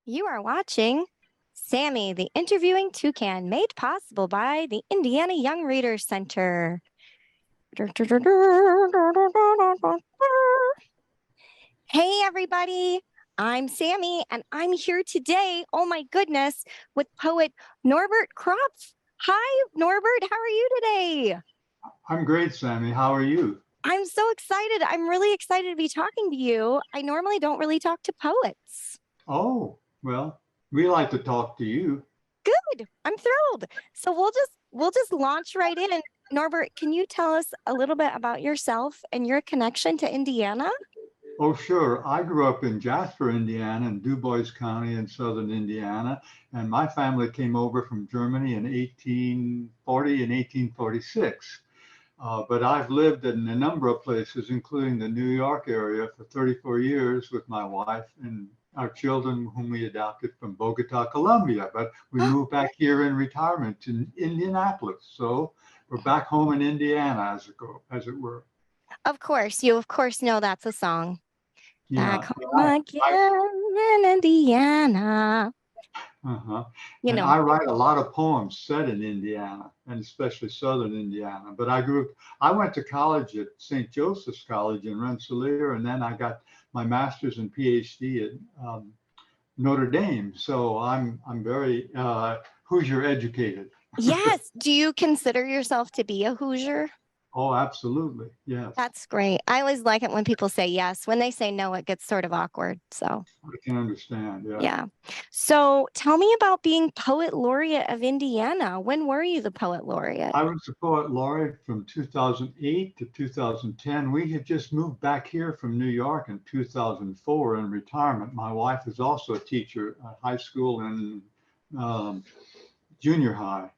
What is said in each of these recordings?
You are watching Sammy the Interviewing Toucan, made possible by the Indiana Young Readers Center. Hey, everybody. I'm Sammy, and I'm here today, oh my goodness, with poet Norbert Krapf. Hi, Norbert. How are you today? I'm great, Sammy. How are you? I'm so excited. I'm really excited to be talking to you. I normally don't really talk to poets. Oh, well, we like to talk to you. Good. I'm thrilled. So we'll just launch right in. Norbert, can you tell us a little bit about yourself and your connection to Indiana? Oh, sure. I grew up in Jasper, Indiana, in DuBois County in southern Indiana, and my family came over from Germany in 1840 and 1846. But I've lived in a number of places, including the New York area, for 34 years with my wife and our children, whom we adopted from Bogota, Colombia. But we moved back here in retirement to Indianapolis. So we're back home in Indiana, as it were. You of course know that's a song. Back Yeah. home I again in Indiana. uh-huh. You And know, I write a lot of poems set in Indiana, and especially southern Indiana. But I went to college at St. Joseph's College in Rensselaer, and then I got my master's and PhD at Notre Dame. So I'm very Hoosier educated. yes. Do you consider yourself to be a Hoosier? Oh, absolutely. Yes, That's great. I always like it when people say yes. When they say no, it gets sort of awkward. So. I can understand. Yeah. Yeah. So tell me about being Poet Laureate of Indiana. When were you the Poet Laureate? I was the poet laureate from 2008 to 2010. We had just moved back here from New York in 2004 in retirement. My wife is also a teacher at high school and um, junior high.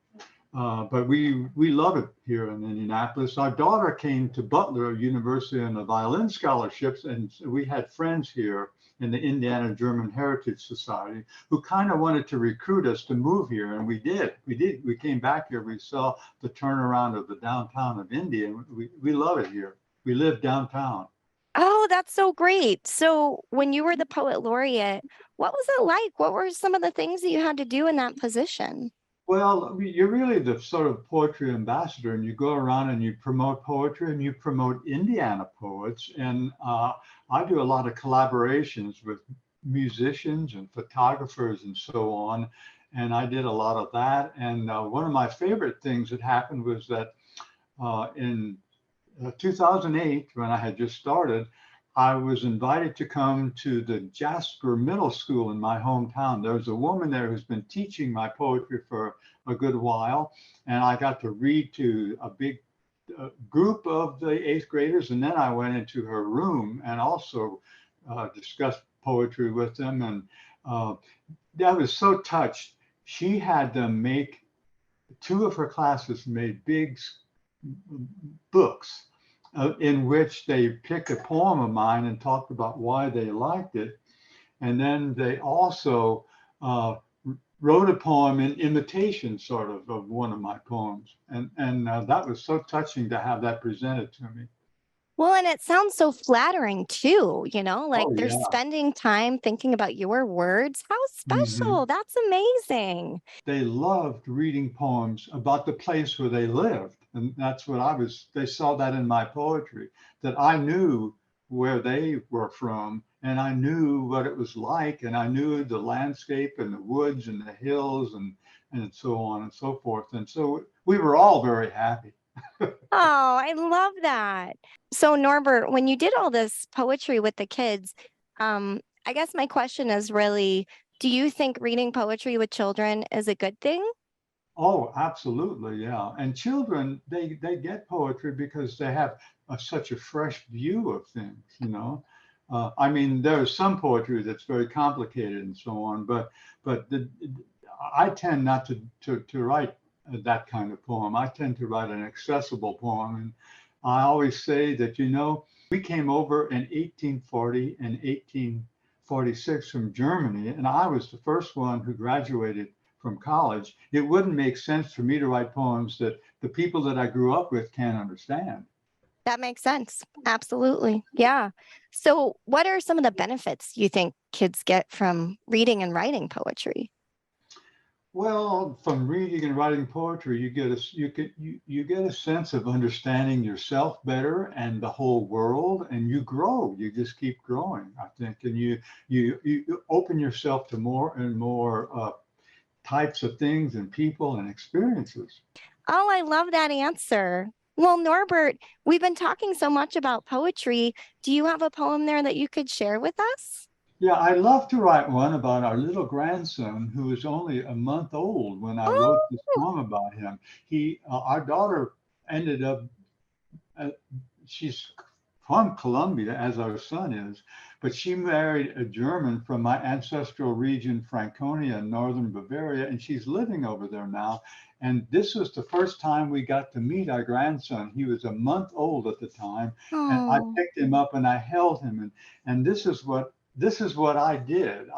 But we love it here in Indianapolis. Our daughter came to Butler University on the violin scholarships, and we had friends here in the Indiana German Heritage Society who kind of wanted to recruit us to move here, and we did. We did. We came back here. We saw the turnaround of the downtown of Indy, and we love it here. We live downtown. Oh, that's so great. So when you were the Poet Laureate, what was it like? What were some of the things that you had to do in that position? Well, you're really the sort of poetry ambassador, and you go around and you promote poetry and you promote Indiana poets. And I do a lot of collaborations with musicians and photographers and so on. And I did a lot of that. And one of my favorite things that happened was that in 2008, when I had just started, I was invited to come to the Jasper Middle School in my hometown. There's a woman there who's been teaching my poetry for a good while, and I got to read to a big group of the eighth graders, and then I went into her room and also discussed poetry with them, and uh, I was so touched. She had them make two of her classes made big books in which they picked a poem of mine and talked about why they liked it. And then they also wrote a poem in imitation, sort of one of my poems. And that was so touching to have that presented to me. Well, and it sounds so flattering too, like Oh, they're yeah. spending time thinking about your words. How Hmm. special. That's amazing. They loved reading poems about the place where they lived. And that's what they saw that in my poetry, that I knew where they were from and I knew what it was like and I knew the landscape and the woods and the hills and so on and so forth. And so we were all very happy. Oh, I love that. So, Norbert, when you did all this poetry with the kids, I guess my question is really, do you think reading poetry with children is a good thing? Oh, absolutely, yeah. And children, they get poetry because they have such a fresh view of things. I mean, there is some poetry that's very complicated and so on, but I tend not to write that kind of poem. I tend to write an accessible poem, and I always say that we came over in 1840 and 1846 from Germany, and I was the first one who graduated from college. It wouldn't make sense for me to write poems that the people that I grew up with can't understand. That makes sense. Absolutely. Yeah. So, what are some of the benefits you think kids get from reading and writing poetry? Well, from reading and writing poetry, you get a sense of understanding yourself better and the whole world, and you grow. You just keep growing, I think, and you open yourself to more and more types of things and people and experiences. Oh, I love that answer. Well, Norbert, we've been talking so much about poetry. Do you have a poem there that you could share with us? Yeah, I love to write one about our little grandson who was only a month old when I wrote this Oh, poem about him. Our daughter ended up, uh, she's from Colombia, as our son is, but she married a German from my ancestral region, Franconia, northern Bavaria, and she's living over there now. And this was the first time we got to meet our grandson. He was a month old at the time, and I oh, picked him up and I held him, and this is what I did.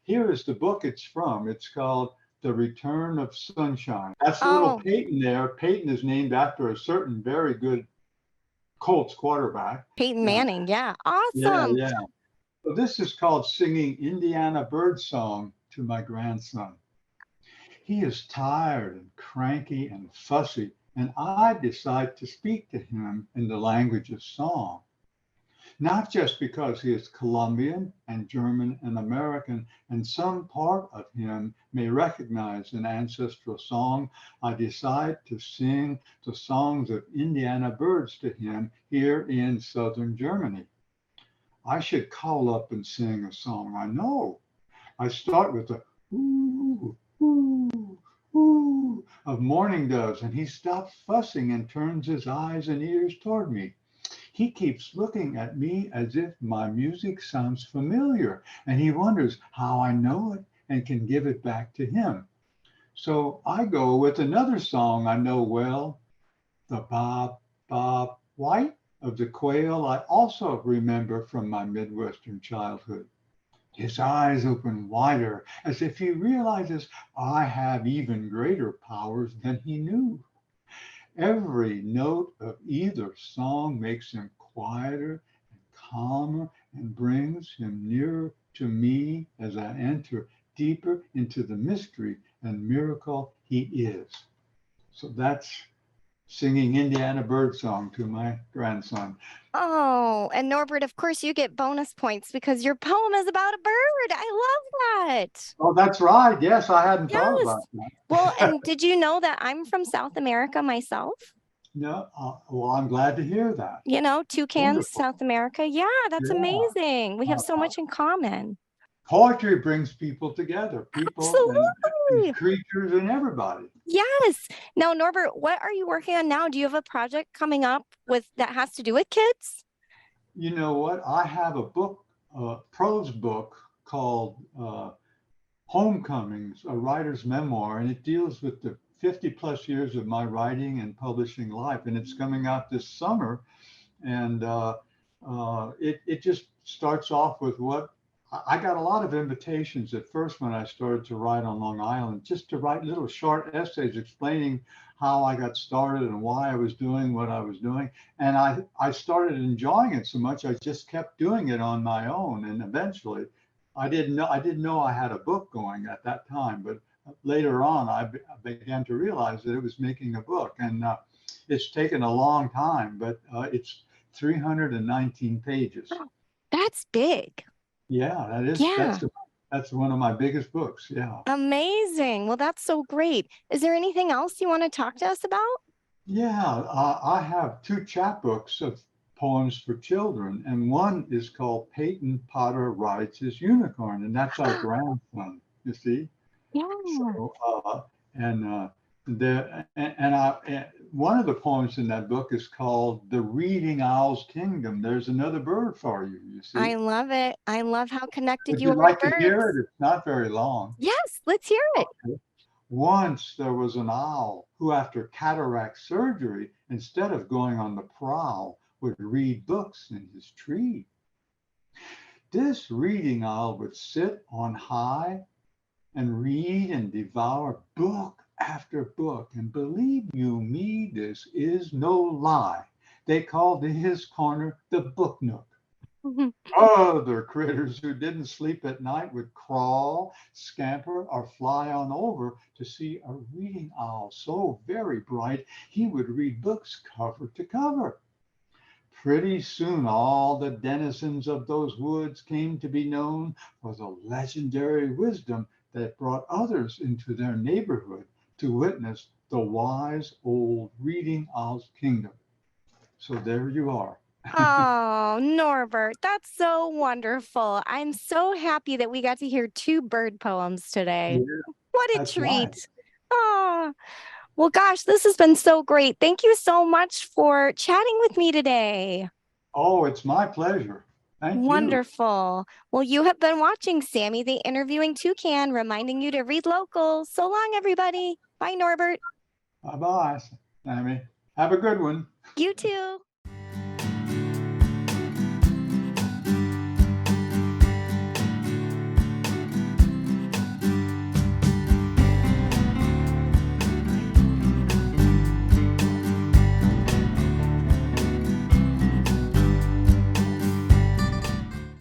Here is the book it's from. It's called The Return of Sunshine. That's a little oh, Peyton there. Peyton is named after a certain very good Colts quarterback. Peyton Uh, Manning. Yeah. yeah, Awesome. yeah. So this is called Singing Indiana Bird Song to My Grandson. He is tired and cranky and fussy, and I decide to speak to him in the language of song. Not just because he is Colombian and German and American, and some part of him may recognize an ancestral song. I decide to sing the songs of Indiana birds to him here in southern Germany. I should call up and sing a song. I know. I start with the ooh, ooh, ooh of mourning doves, and he stops fussing and turns his eyes and ears toward me. He keeps looking at me as if my music sounds familiar, and he wonders how I know it and can give it back to him. So I go with another song I know well, the Bob Bob White of the quail I also remember from my Midwestern childhood. His eyes open wider as if he realizes I have even greater powers than he knew. Every note of either song makes him quieter and calmer and brings him nearer to me as I enter deeper into the mystery and miracle he is. So that's singing Indiana bird song to my grandson. Oh, and Norbert, of course, you get bonus points because your poem is about a bird. I love that. Oh, that's right. Yes, I hadn't thought Yes. about Well, that. and did you know that I'm from South America myself? No, well, I'm glad to hear that. You know, toucans, Wonderful. South America. Yeah, that's Yeah. amazing. We have so Uh, much in common. Poetry brings people together, people and Absolutely. creatures and everybody. Yes. Now, Norbert, what are you working on now? Do you have a project coming up with that has to do with kids? You know what? I have a book, a prose book called Homecomings, a writer's memoir, and it deals with the 50 plus years of my writing and publishing life. And it's coming out this summer. And it just starts off with what I got a lot of invitations at first when I started to write on Long Island, just to write little short essays explaining how I got started and why I was doing what I was doing. And I started enjoying it so much, I just kept doing it on my own. And eventually I didn't know I had a book going at that time, but later on I began to realize that it was making a book. And it's taken a long time, but it's 319 pages. Wow, that's big. Yeah, Yeah, that's one of my biggest books. Yeah. amazing. Well, that's so great. Is there anything else you want to talk to us about? Yeah, I have two chapbooks of poems for children, and one is called Peyton Potter Rides His Unicorn, and that's our grandson, you see. Yeah. So, one of the poems in that book is called The Reading Owl's Kingdom. There's another bird for you, you see. I love it. I love how connected Would you you are to like to hear birds. it? It's not very long. Yes, let's hear it. Once there was an owl who, after cataract surgery, instead of going on the prowl, would read books in his tree. This reading owl would sit on high and read and devour book after book. And believe you me, this is no lie. They called his corner the book nook. Other critters who didn't sleep at night would crawl, scamper, or fly on over to see a reading owl so very bright he would read books cover to cover. Pretty soon, all the denizens of those woods came to be known for the legendary wisdom that brought others into their neighborhood to witness the wise old reading owl's kingdom. So there you are. Oh, Norbert, that's so wonderful. I'm so happy that we got to hear two bird poems today. Yeah, What a that's right. treat. Oh, well, gosh, this has been so great. Thank you so much for chatting with me today. Oh, it's my pleasure. Thank you. Wonderful. Well, you have been watching Sammy the Interviewing Toucan, reminding you to read local. So long, everybody. Bye, Norbert. Bye bye, Sammy. Have a good one. You too.